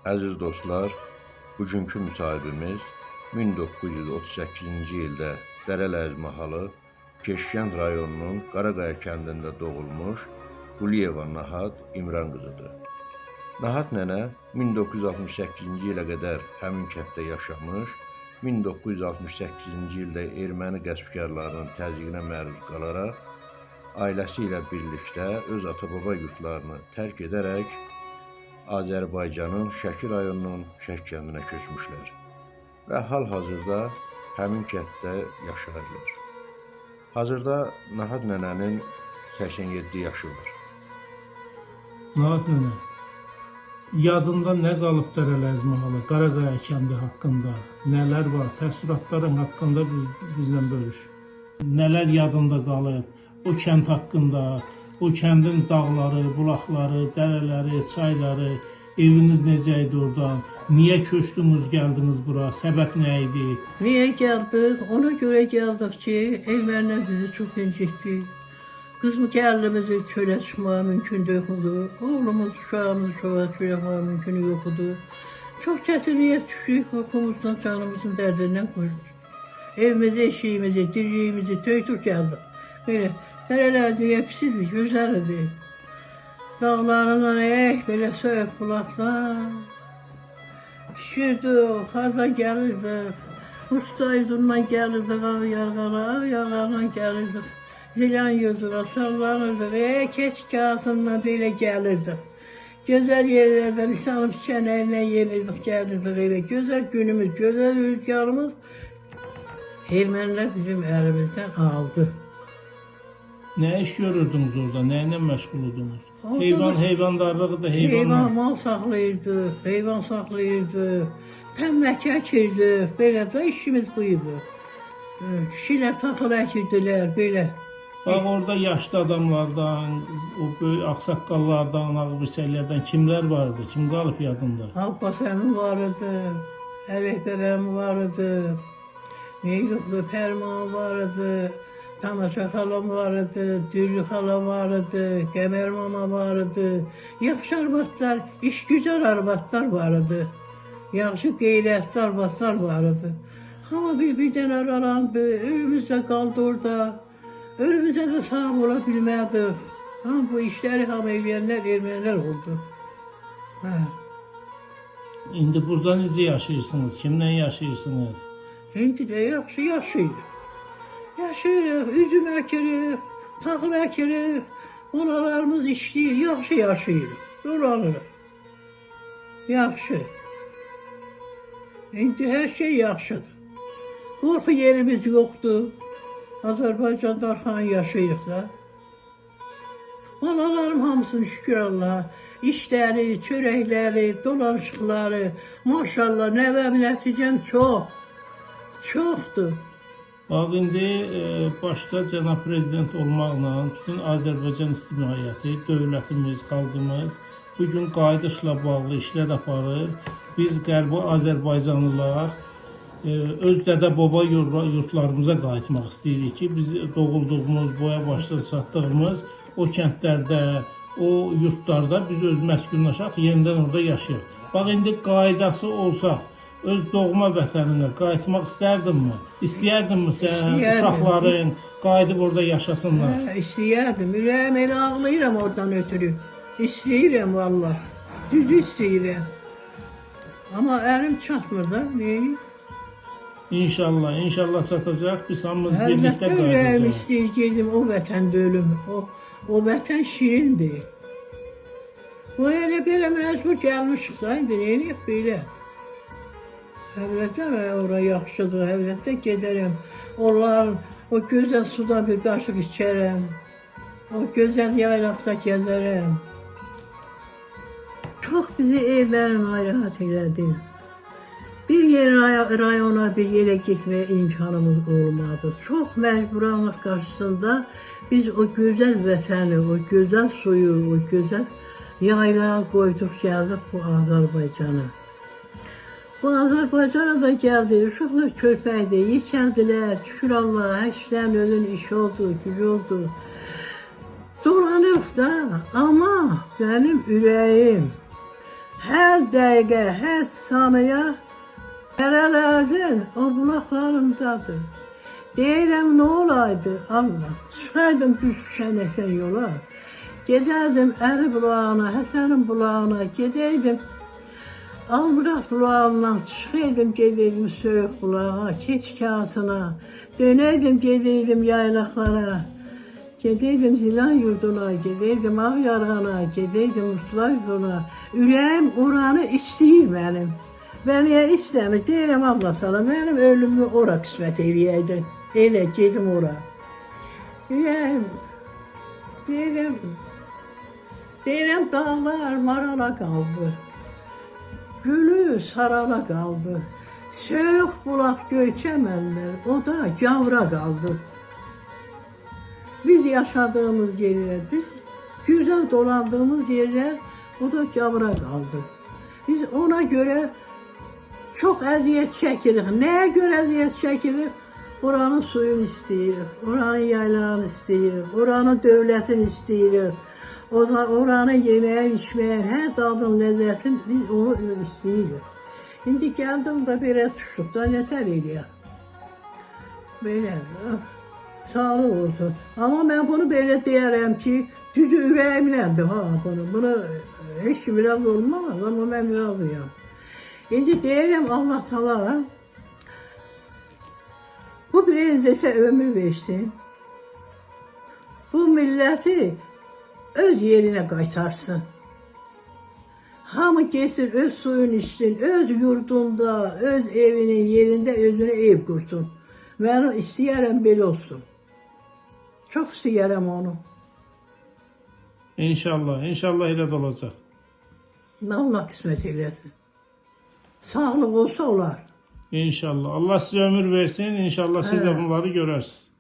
Əziz dostlar, bugünkü müsahibimiz 1938-ci ildə Dərələrz mahalı Keşkənd rayonunun Qaraqaya kəndində doğulmuş Quliyeva Nahat İmran qızıdır. Nahat nənə 1968-ci ilə qədər həmin kənddə yaşamış, 1968-ci ildə erməni qəsbkarlarının təzyiqinə məruz qalaraq, ailəsi ilə birlikdə öz ata-baba yurtlarını tərk edərək Azərbaycanın Şəki rayonunun Şəki kəndinə köçmüşlər və hal-hazırda həmin kənddə yaşayırlar. Hazırda Nahat nənənin 87 yaşı var. Nahat nənə, yadında nə qalıb Dərələrz mahalı, Qaraqaya kəndi haqqında, nələr var, təəssüratların haqqında bizlə bölüş. Nələr yadında qalıb, o kənd haqqında, o kəndin dağları, bulaqları, dərələri, çayları, eviniz necə idi oradan, niyə köçdünüz, gəldiniz bura, səbəb nə idi? Niyə gəldik? Ona görə gəldik ki, ermənilər bizi çox incitdi. Qızım gəldiyimizi çölə çıxmağa mümkün yoxdur. Oğlumuz, uşağımız çölə çıxmağa mümkün yoxdur. Çox çətinliyə düşdük, oxumuzdan, canımızın dərdindən qoymuş. Evimizi, eşiyimizi, diriyimizi töydük gəldik. Belə, Dərələrdə pisidir, gözəlidir. Dağlarından belə soyuq bulaqlar. Düşürdük, hardan gəlirdik. Ustaydından gəlirdik, ağ yarğalan gəlirdik. Zilan yüzüne sallanırdık, keç kağısından belə gəlirdik. Gözəl yerlərdən İslamın çənəyindən yenirdik, gəlirdik eve. Gözəl günümüz, gözəl rüzgarımız ermənilər bizim əlimizdən aldı. Nə iş görürdünüz orada, nə ilə məşğul idiniz? Heyvandarlığı da heyvan mal saxlayırdıq, heyvan saxlayırdıq, təmlək əkirdik, belə də işimiz bu idi. Kişilər taxıl əkirdilər, belə. Bax, orada yaşlı adamlardan, o böyük ağsaqqallardan, ağbirçəklərdən kimlər vardı, kim qalıb yadında? Abbas əmi vardı, Ələkbər əmi vardı, Meyluqlu Pərman vardı, Tamaşa xalam vardı, Dürlü xalam vardı, Qəmər mama vardı. Yaxşı arvadlar, işgüzar arvadlar vardı. Yaxşı qeyrətli arvadlar vardı. Amma bir-birdən aralandı, ölümüz də qaldı orada. Ölümüzə də sağ ola bilmədik. Amma bu işləri hamı eləyənlər ermənilər oldu. İndi burada necə yaşayırsınız, kimlə yaşayırsınız? İndi də yaxşı yaşayırıq. Yaşayırıq, üzüm əkirik, taxıl əkirik, onalarımız işləyir, yaxşı yaşayırıq, dolanırıq. Yaxşı. İndi hər şey yaxşıdır. Qorxu yerimiz yoxdur. Azərbaycanda arxan yaşayırıq da. Balalarım hamısını şükür Allah'a, işləri, çörəkləri, dolanışıqları, maşallah, nəvəm, nəticəm çoxdur. Bax, indi başda cənab prezident olmaqla bütün Azərbaycan ictimaiyyəti, dövlətimiz, xalqımız bugün qayıdışla bağlı işlər aparır. Biz Qərbi Azərbaycanlılar öz dədə-baba yurtlarımıza qayıtmaq istəyirik ki, biz doğulduğumuz, boya başda çatdığımız o kəndlərdə, o yurtlarda biz öz məskunlaşaq, yenidən orada yaşayıq. Bax, indi qaydası olsaq, öz doğma vətəninə qayıtmaq istərdinmi? İstəyərdinmi sən, uşaqların qayıdıb orada yaşasınlar? İstəyərdim, ürəyim elə ağlayıram oradan ötürü. İstəyirəm valla, düzü istəyirəm. Amma əlim çatmır da, neyim? İnşallah, inşallah çatacaq, biz hamımız birlikdə qayıdacaq. Ürəyim qayıdacaq. istəyir, gedim o vətəndə ölüm. O vətən şirindir. O elə belə məcbur gəlmişik da, indi neyim belə? Həvlətə ora yaxşıdır, həvlətə gedərəm. Onlar, o gözəl sudan bir qaşıq içərəm. O gözəl yaylaqda gəzərəm. Çox bizi evlərin narahat elədi. Bir rayona, bir yerə getməyə imkanımız olmadı. Çox məcburanlıq qarşısında biz o gözəl vətəni, o gözəl suyu, o gözəl yaylağı qoyduq, gəldik bu Azərbaycana. Bu Azərbaycana da gəldi, uşaqlar körpəydi, yekəldilər, şükür Allah, hər işlərin ölün iş oldu, güc oldu. Dolanırıq da, amma mənim ürəyim Hər dəqiqə, hər saniyə hərələrin o bulaqlarındadır. Deyirəm, nə olaydı Allah? Çıxaydım düşənəsən yola. Gedərdim Əli bulağına, Həsənin bulağına, gedəydim Almıraq bulağından çıxaydım, gedəydim Söyüq bulağa, Keçkasına, dönəydim, gedəydim yaylaqlara, gedəydim Zilan yurduna, gedəydim Ağyarğana, gedəydim Mutla yurduna. Ürəyim oranı istəyir mənim. Ben niyə istəmir? Deyirəm Allah sala, mənim ölümümü ora qismət eləyəydi. Elə gedim ora. Deyirəm dağlar marala qaldı. Gülü sarala qaldı. Söyüq bulaq göyçəmənlər, o da gavra qaldı. Biz yaşadığımız yerlər, biz güzel dolandığımız yerlər, o da gavra qaldı. Biz ona görə çok əziyyət çəkirik. Nəyə görə əziyyət çəkirik? Oranın suyunu istəyirik, oranın yaylağını istəyirik, oranın dövlətini istəyirik. Oranın yeməyin, içməyin, hər dadın, ləzzətin biz onu istəyirik. İndi gəldim də belə çıxıb da nətər eləyək? Belə, sağlıq olsun. Amma mən bunu belə deyərəm ki, düzü ürəyimləndir ha bunu. Bunu heç kim biraz olmaz, amma mən razıyam. İndi deyirəm Allah Taala bu prezidentə ömür versin. Bu milləti öz yerinə qaytarsın. Hamı geçsin, öz suyunu içsin, öz yurdunda, öz evinin yerində özünə ev qursun. Mən istəyərəm belə olsun. Çox istəyərəm onu. İnşallah, inşallah elə də olacaq. Allah qismət eləsin. Sağlıq olsa olar. İnşallah. Allah size ömür versin. İnşallah siz de bunları görərsiniz.